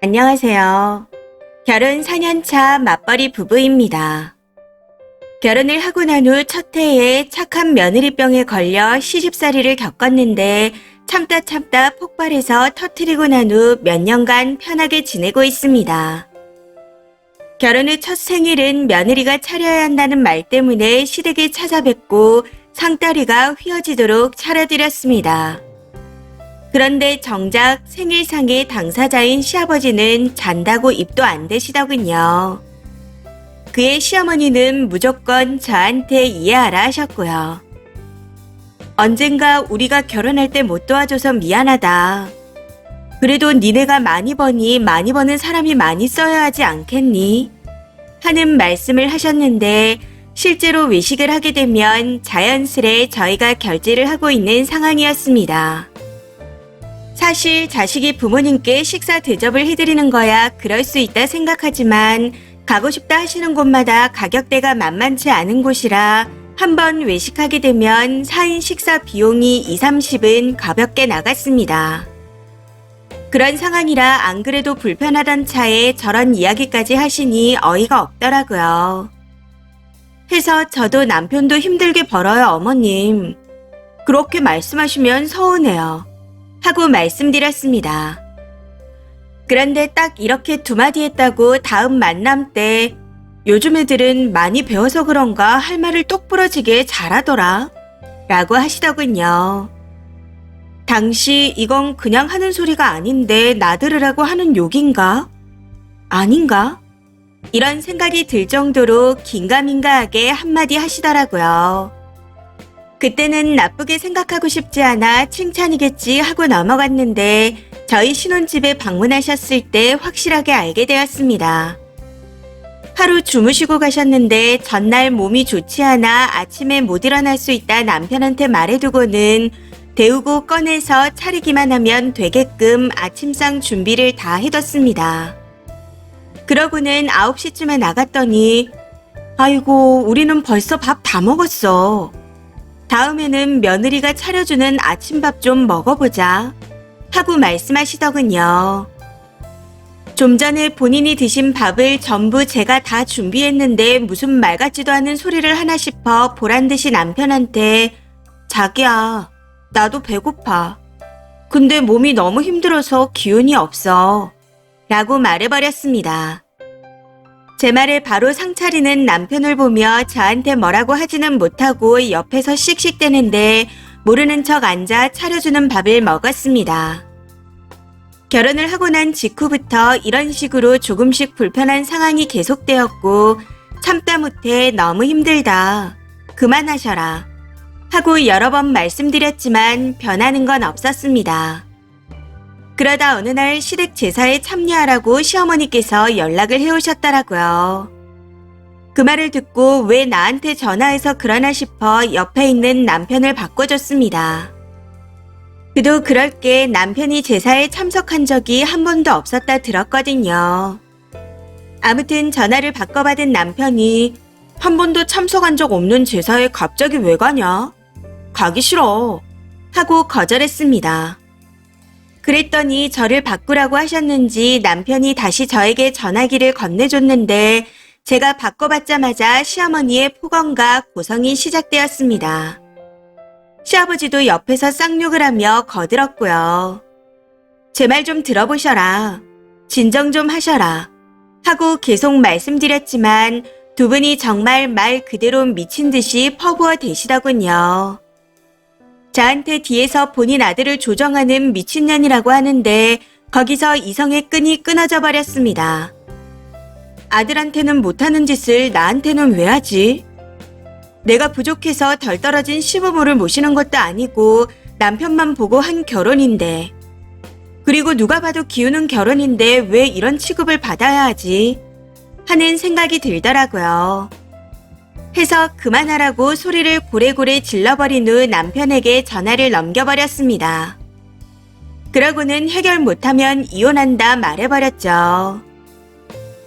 안녕하세요. 결혼 4년차 맞벌이 부부입니다. 결혼을 하고 난 후 첫 해에 착한 며느리병에 걸려 시집살이를 겪었는데 참다 폭발해서 터뜨리고 난 후 몇 년간 편하게 지내고 있습니다. 결혼 후 첫 생일은 며느리가 차려야 한다는 말 때문에 시댁에 찾아뵙고 상다리가 휘어지도록 차려드렸습니다. 그런데 정작 생일상의 당사자인 시아버지는 잔다고 입도 안 대시더군요. 그의 시어머니는 무조건 저한테 이해하라 하셨고요. 언젠가 우리가 결혼할 때 못 도와줘서 미안하다. 그래도 니네가 많이 버니 많이 버는 사람이 많이 써야 하지 않겠니? 하는 말씀을 하셨는데 실제로 외식을 하게 되면 자연스레 저희가 결제를 하고 있는 상황이었습니다. 사실 자식이 부모님께 식사 대접을 해드리는 거야 그럴 수 있다 생각하지만 가고 싶다 하시는 곳마다 가격대가 만만치 않은 곳이라 한번 외식하게 되면 4인 식사 비용이 2, 30은 가볍게 나갔습니다. 그런 상황이라 안 그래도 불편하던 차에 저런 이야기까지 하시니 어이가 없더라고요. 해서 저도 남편도 힘들게 벌어요 어머님. 그렇게 말씀하시면 서운해요. 하고 말씀드렸습니다. 그런데 딱 이렇게 두 마디 했다고 다음 만남 때 요즘 애들은 많이 배워서 그런가 할 말을 똑부러지게 잘하더라 라고 하시더군요. 당시 이건 그냥 하는 소리가 아닌데 나들으라고 하는 욕인가? 아닌가? 이런 생각이 들 정도로 긴가민가하게 한마디 하시더라고요. 그때는 나쁘게 생각하고 싶지 않아 칭찬이겠지 하고 넘어갔는데 저희 신혼집에 방문하셨을 때 확실하게 알게 되었습니다. 하루 주무시고 가셨는데 전날 몸이 좋지 않아 아침에 못 일어날 수 있다 남편한테 말해두고는 데우고 꺼내서 차리기만 하면 되게끔 아침상 준비를 다 해뒀습니다. 그러고는 9시쯤에 나갔더니 아이고 우리는 벌써 밥 다 먹었어. 다음에는 며느리가 차려주는 아침밥 좀 먹어보자 하고 말씀하시더군요. 좀 전에 본인이 드신 밥을 전부 제가 다 준비했는데 무슨 말 같지도 않은 소리를 하나 싶어 보란듯이 남편한테 자기야 나도 배고파. 근데 몸이 너무 힘들어서 기운이 없어 라고 말해버렸습니다. 제 말에 바로 상차리는 남편을 보며 저한테 뭐라고 하지는 못하고 옆에서 씩씩대는데 모르는 척 앉아 차려주는 밥을 먹었습니다. 결혼을 하고 난 직후부터 이런 식으로 조금씩 불편한 상황이 계속되었고 참다 못해 너무 힘들다. 그만하셔라. 하고 여러 번 말씀드렸지만 변하는 건 없었습니다. 그러다 어느 날 시댁 제사에 참여하라고 시어머니께서 연락을 해오셨더라고요. 그 말을 듣고 왜 나한테 전화해서 그러나 싶어 옆에 있는 남편을 바꿔줬습니다. 그도 그럴 게 남편이 제사에 참석한 적이 한 번도 없었다 들었거든요. 아무튼 전화를 바꿔받은 남편이 한 번도 참석한 적 없는 제사에 갑자기 왜 가냐? 가기 싫어. 하고 거절했습니다. 그랬더니 저를 바꾸라고 하셨는지 남편이 다시 저에게 전화기를 건네줬는데 제가 바꿔받자마자 시어머니의 폭언과 고성이 시작되었습니다. 시아버지도 옆에서 쌍욕을 하며 거들었고요. 제 말 좀 들어보셔라. 진정 좀 하셔라. 하고 계속 말씀드렸지만 두 분이 정말 말 그대로 미친 듯이 퍼부어 대시더군요. 저한테 뒤에서 본인 아들을 조정하는 미친년이라고 하는데 거기서 이성의 끈이 끊어져 버렸습니다. 아들한테는 못하는 짓을 나한테는 왜 하지? 내가 부족해서 덜 떨어진 시부모를 모시는 것도 아니고 남편만 보고 한 결혼인데 그리고 누가 봐도 기우는 결혼인데 왜 이런 취급을 받아야 하지? 하는 생각이 들더라고요. 해서 그만하라고 소리를 고래고래 질러버린 후 남편에게 전화를 넘겨버렸습니다. 그러고는 해결 못하면 이혼한다 말해버렸죠.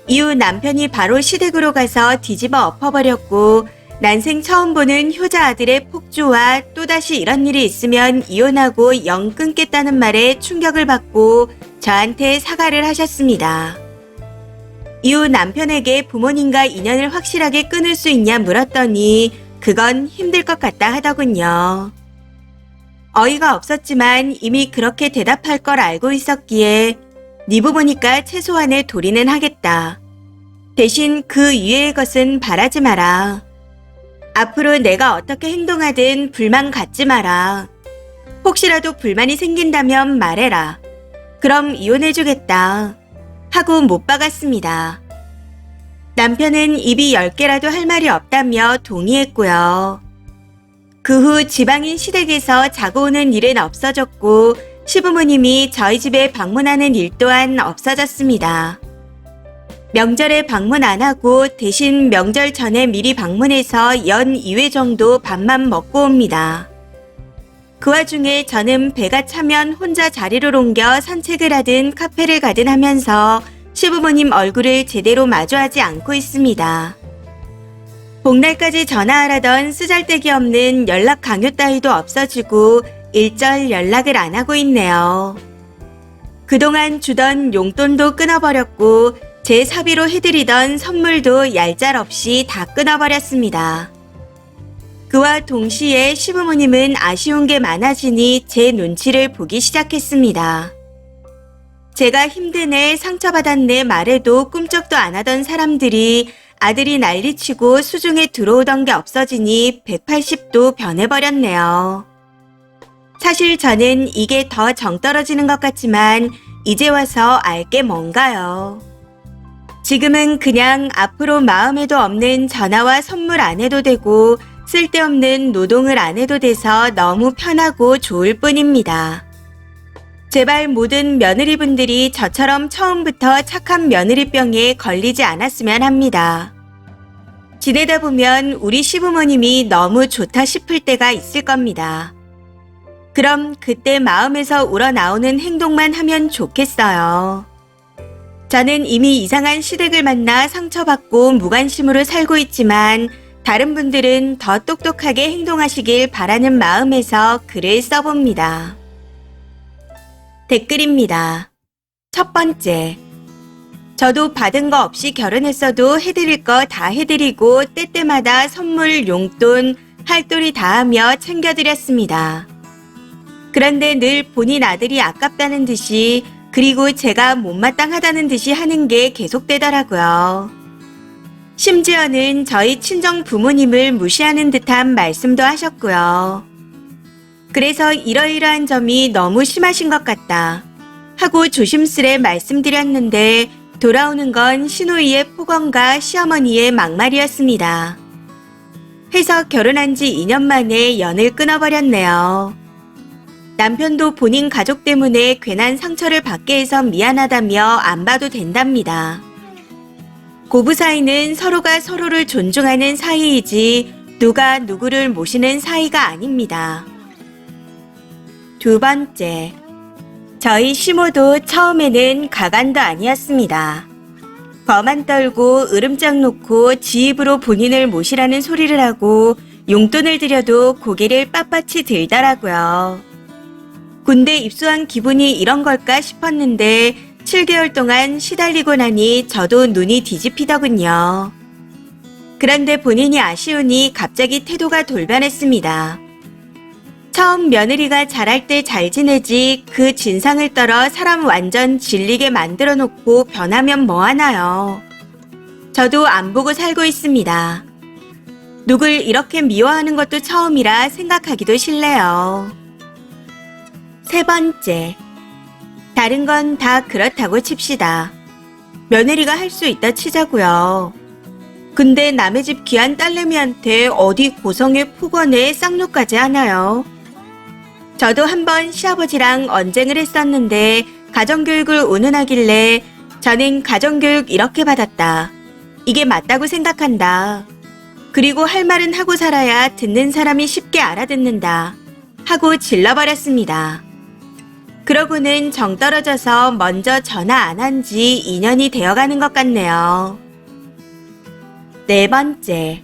이후 남편이 바로 시댁으로 가서 뒤집어 엎어버렸고 난생 처음 보는 효자 아들의 폭주와 또다시 이런 일이 있으면 이혼하고 영 끊겠다는 말에 충격을 받고 저한테 사과를 하셨습니다. 이후 남편에게 부모님과 인연을 확실하게 끊을 수 있냐 물었더니 그건 힘들 것 같다 하더군요. 어이가 없었지만 이미 그렇게 대답할 걸 알고 있었기에 네 부모니까 최소한의 도리는 하겠다. 대신 그 이외의 것은 바라지 마라. 앞으로 내가 어떻게 행동하든 불만 갖지 마라. 혹시라도 불만이 생긴다면 말해라. 그럼 이혼해주겠다. 하고 못 박았습니다. 남편은 입이 10개라도 할 말이 없다며 동의했고요. 그 후 지방인 시댁에서 자고 오는 일은 없어졌고 시부모님이 저희 집에 방문하는 일 또한 없어졌습니다. 명절에 방문 안 하고 대신 명절 전에 미리 방문해서 연 2회 정도 밥만 먹고 옵니다. 그 와중에 저는 배가 차면 혼자 자리를 옮겨 산책을 하든 카페를 가든 하면서 시부모님 얼굴을 제대로 마주하지 않고 있습니다. 복날까지 전화하라던 쓰잘데기 없는 연락 강요 따위도 없어지고 일절 연락을 안 하고 있네요. 그동안 주던 용돈도 끊어버렸고 제 사비로 해드리던 선물도 얄짤없이 다 끊어버렸습니다. 그와 동시에 시부모님은 아쉬운 게 많아지니 제 눈치를 보기 시작했습니다. 제가 힘드네, 상처받았네 말해도 꿈쩍도 안 하던 사람들이 아들이 난리치고 수중에 들어오던 게 없어지니 180도 변해버렸네요. 사실 저는 이게 더 정 떨어지는 것 같지만 이제 와서 알 게 뭔가요. 지금은 그냥 앞으로 마음에도 없는 전화와 선물 안 해도 되고 쓸데없는 노동을 안 해도 돼서 너무 편하고 좋을 뿐입니다. 제발 모든 며느리분들이 저처럼 처음부터 착한 며느리병에 걸리지 않았으면 합니다. 지내다 보면 우리 시부모님이 너무 좋다 싶을 때가 있을 겁니다. 그럼 그때 마음에서 우러나오는 행동만 하면 좋겠어요. 저는 이미 이상한 시댁을 만나 상처받고 무관심으로 살고 있지만 다른 분들은 더 똑똑하게 행동하시길 바라는 마음에서 글을 써봅니다. 댓글입니다. 첫 번째. 저도 받은 거 없이 결혼했어도 해드릴 거 다 해드리고 때때마다 선물, 용돈, 할도리 다 하며 챙겨드렸습니다. 그런데 늘 본인 아들이 아깝다는 듯이 그리고 제가 못마땅하다는 듯이 하는 게 계속되더라고요. 심지어는 저희 친정 부모님을 무시하는 듯한 말씀도 하셨고요. 그래서 이러이러한 점이 너무 심하신 것 같다 하고 조심스레 말씀드렸는데 돌아오는 건 시누이의 폭언과 시어머니의 막말이었습니다. 해서 결혼한 지 2년 만에 연을 끊어버렸네요. 남편도 본인 가족 때문에 괜한 상처를 받게 해서 미안하다며 안 봐도 된답니다. 고부 사이는 서로가 서로를 존중하는 사이이지 누가 누구를 모시는 사이가 아닙니다. 두 번째, 저희 시모도 처음에는 가관도 아니었습니다. 거만 떨고 으름장 놓고 지 입으로 본인을 모시라는 소리를 하고 용돈을 드려도 고개를 빳빳이 들더라고요. 군대 입소한 기분이 이런 걸까 싶었는데 7개월 동안 시달리고 나니 저도 눈이 뒤집히더군요. 그런데 본인이 아쉬우니 갑자기 태도가 돌변했습니다. 처음 며느리가 잘할 때 잘 지내지 그 진상을 떨어 사람 완전 질리게 만들어 놓고 변하면 뭐하나요. 저도 안 보고 살고 있습니다. 누굴 이렇게 미워하는 것도 처음이라 생각하기도 싫네요. 세 번째, 다른 건 다 그렇다고 칩시다. 며느리가 할 수 있다 치자고요. 근데 남의 집 귀한 딸내미한테 어디 고성에 폭언에 쌍욕까지 하나요? 저도 한번 시아버지랑 언쟁을 했었는데 가정교육을 운운하길래 저는 가정교육 이렇게 받았다. 이게 맞다고 생각한다. 그리고 할 말은 하고 살아야 듣는 사람이 쉽게 알아듣는다. 하고 질러버렸습니다. 그러고는 정 떨어져서 먼저 전화 안 한 지 2년이 되어가는 것 같네요. 네 번째,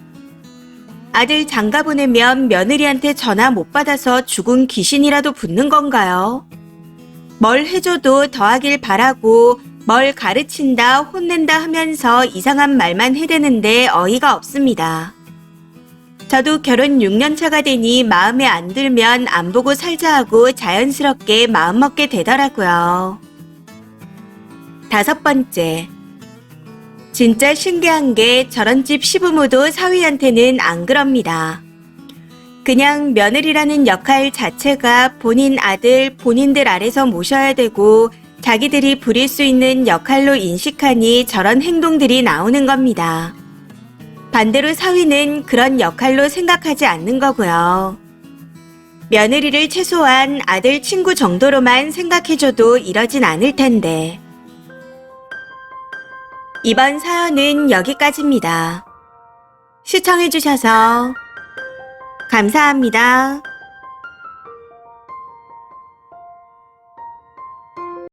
아들 장가 보내면 며느리한테 전화 못 받아서 죽은 귀신이라도 붙는 건가요? 뭘 해줘도 더하길 바라고 뭘 가르친다, 혼낸다 하면서 이상한 말만 해대는데 어이가 없습니다. 저도 결혼 6년 차가 되니 마음에 안 들면 안 보고 살자 하고 자연스럽게 마음먹게 되더라고요. 5번째. 진짜 신기한 게 저런 집 시부모도 사위한테는 안 그럽니다. 그냥 며느리라는 역할 자체가 본인 아들, 본인들 아래서 모셔야 되고 자기들이 부릴 수 있는 역할로 인식하니 저런 행동들이 나오는 겁니다. 반대로 사위는 그런 역할로 생각하지 않는 거고요. 며느리를 최소한 아들 친구 정도로만 생각해줘도 이러진 않을 텐데. 이번 사연은 여기까지입니다. 시청해주셔서 감사합니다.